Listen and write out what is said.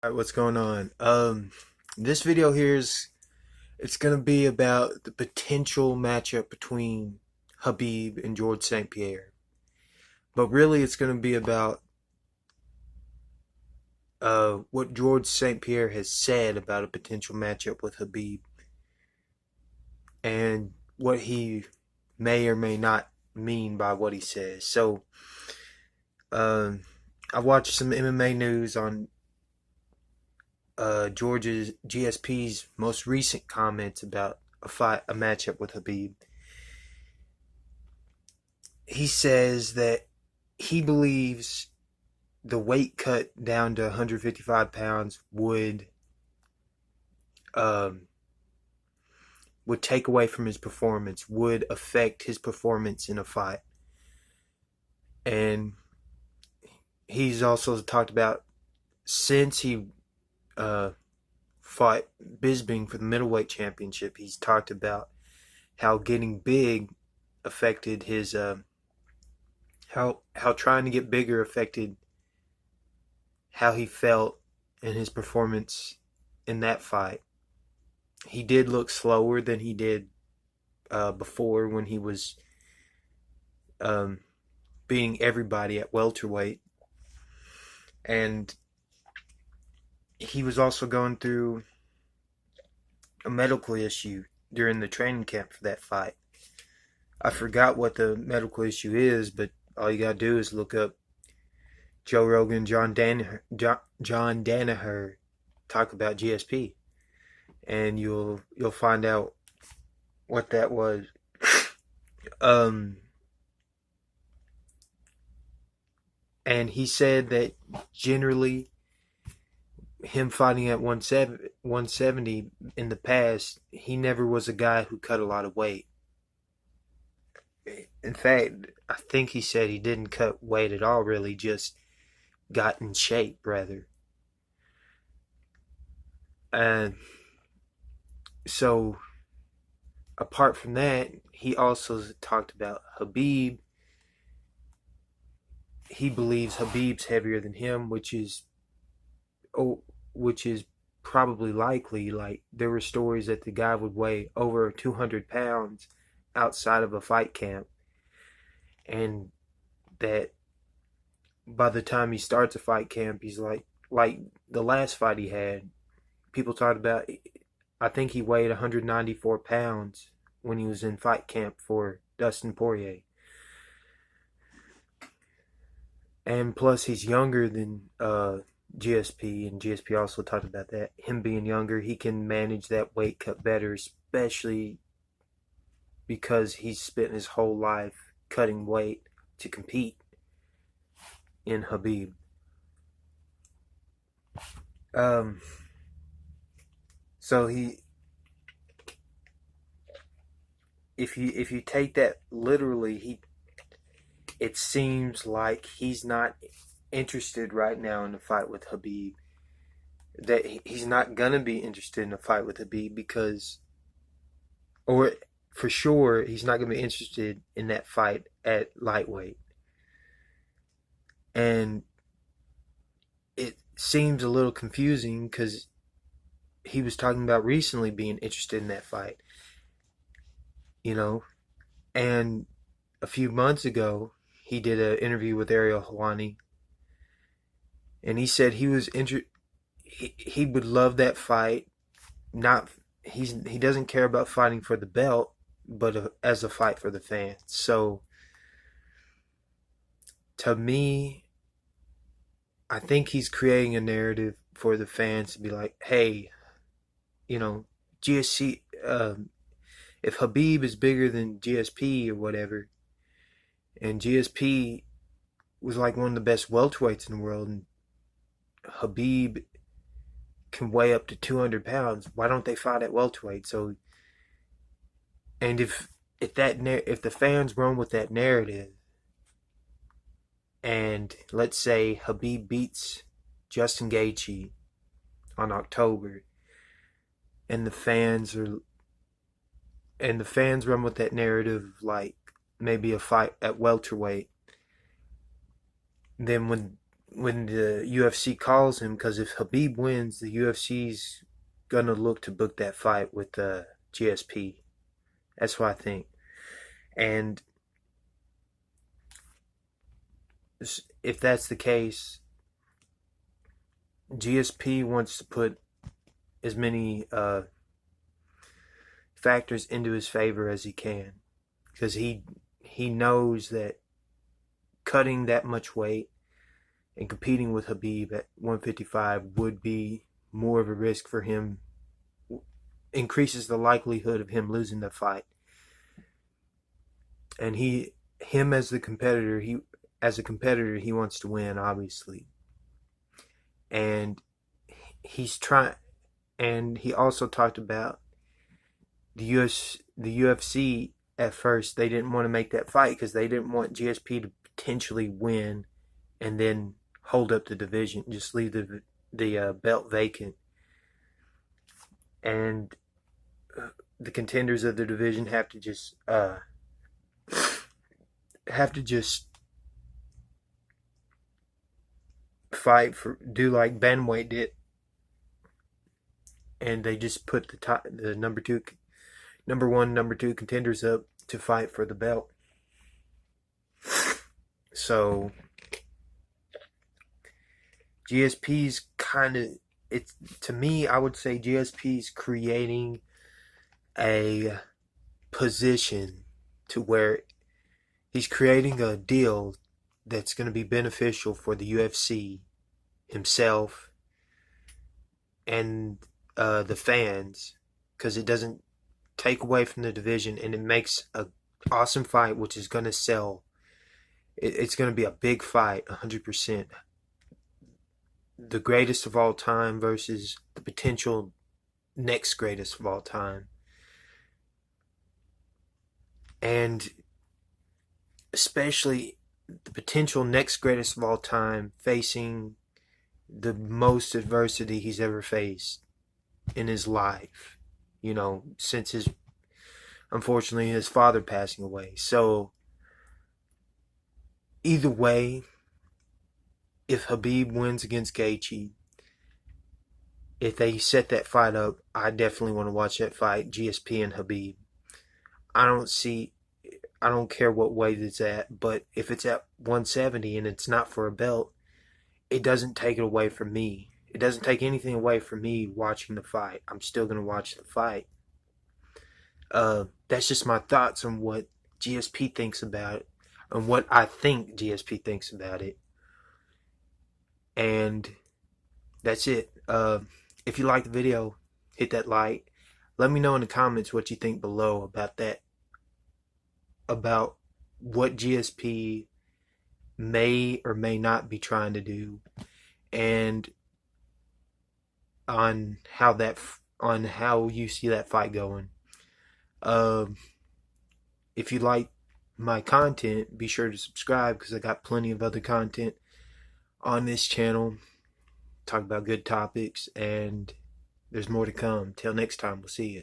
Alright, what's going on? This video here it's gonna be about the potential matchup between Khabib and George St. Pierre. But really it's gonna be about what George St. Pierre has said about a potential matchup with Khabib and what he may or may not mean by what he says. So um I watched some MMA news on George's GSP's most recent comments about a matchup with Habib. He says that he believes the weight cut down to 155 pounds um, would take away from his performance, would affect his performance in a fight. And he's also talked about since he uh, fought Bisping for the middleweight championship, he's talked about how getting big affected his how trying to get bigger affected how he felt and his performance in that fight. He did look slower than he did before when he was um, beating everybody at welterweight, and he was also going through a medical issue during the training camp for that fight. I forgot what the medical issue is, but all you gotta do is look up Joe Rogan, John Danaher talk about GSP, and you'll find out what that was. Um, and he said that generally, him fighting at 170 in the past, he never was a guy who cut a lot of weight. In fact, I think he said he didn't cut weight at all, really, just got in shape, rather. And so, apart from that, he also talked about Khabib. He believes Khabib's heavier than him, which is probably likely. Like there were stories that the guy would weigh over 200 pounds outside of a fight camp, and that by the time he starts a fight camp, he's like the last fight he had. People talked about. I think he weighed 194 pounds when he was in fight camp for Dustin Poirier. And plus, he's younger than GSP, and GSP also talked about that. Him being younger, he can manage that weight cut better, especially because he's spent his whole life cutting weight to compete in Khabib. Um, so if you take that literally, it seems like he's not interested right now in a fight with Khabib. That he's not gonna be interested in a fight with Khabib because, or for sure, he's not gonna be interested in that fight at lightweight. And it seems a little confusing because he was talking about recently being interested in that fight, you know, and a few months ago he did an interview with Ariel Helwani, and he said he would love that fight. Not he doesn't care about fighting for the belt, but as a fight for the fans. So to me, I think he's creating a narrative for the fans to be like, hey, GSC. If Khabib is bigger than GSP or whatever, and GSP was like one of the best welterweights in the world, and Khabib can weigh up to 200 pounds. Why don't they fight at welterweight? So, and if the fans run with that narrative, and let's say Khabib beats Justin Gaethje on October, and the fans run with that narrative like maybe a fight at welterweight, then when when the UFC calls him, because if Khabib wins, the UFC's gonna look to book that fight with GSP. That's what I think. And if that's the case, GSP wants to put as many factors into his favor as he can, because he knows that cutting that much weight and competing with Khabib at 155 would be more of a risk for him, increases the likelihood of him losing the fight. And him as the competitor, he wants to win, obviously. And he's trying, and he also talked about the UFC. At first, they didn't want to make that fight because they didn't want GSP to potentially win and then hold up the division, just leave the belt vacant. And the contenders of the division have to just fight for, do like bantamweight did, and they just put the number one, number two contenders up to fight for the belt. So GSP's kind of, it's, to me, I would say GSP's creating a position to where he's creating a deal that's going to be beneficial for the UFC, himself, and the fans, because it doesn't take away from the division, and it makes a awesome fight, which is going to sell. It's going to be a big fight, 100%. The greatest of all time versus the potential next greatest of all time. And especially the potential next greatest of all time facing the most adversity he's ever faced in his life, you know, since unfortunately his father passing away. So either way, if Khabib wins against Gaethje, if they set that fight up, I definitely want to watch that fight, GSP and Khabib. I don't care what weight it's at, but if it's at 170 and it's not for a belt, it doesn't take it away from me. It doesn't take anything away from me watching the fight. I'm still going to watch the fight. That's just my thoughts on what GSP thinks about it, and what I think GSP thinks about it. And that's it. If you like the video, hit that like. Let me know in the comments what you think below about that. About what GSP may or may not be trying to do, and on how you see that fight going. If you like my content, be sure to subscribe, because I got plenty of other content on this channel. Talk about good topics, and there's more to come. Till next time, we'll see you.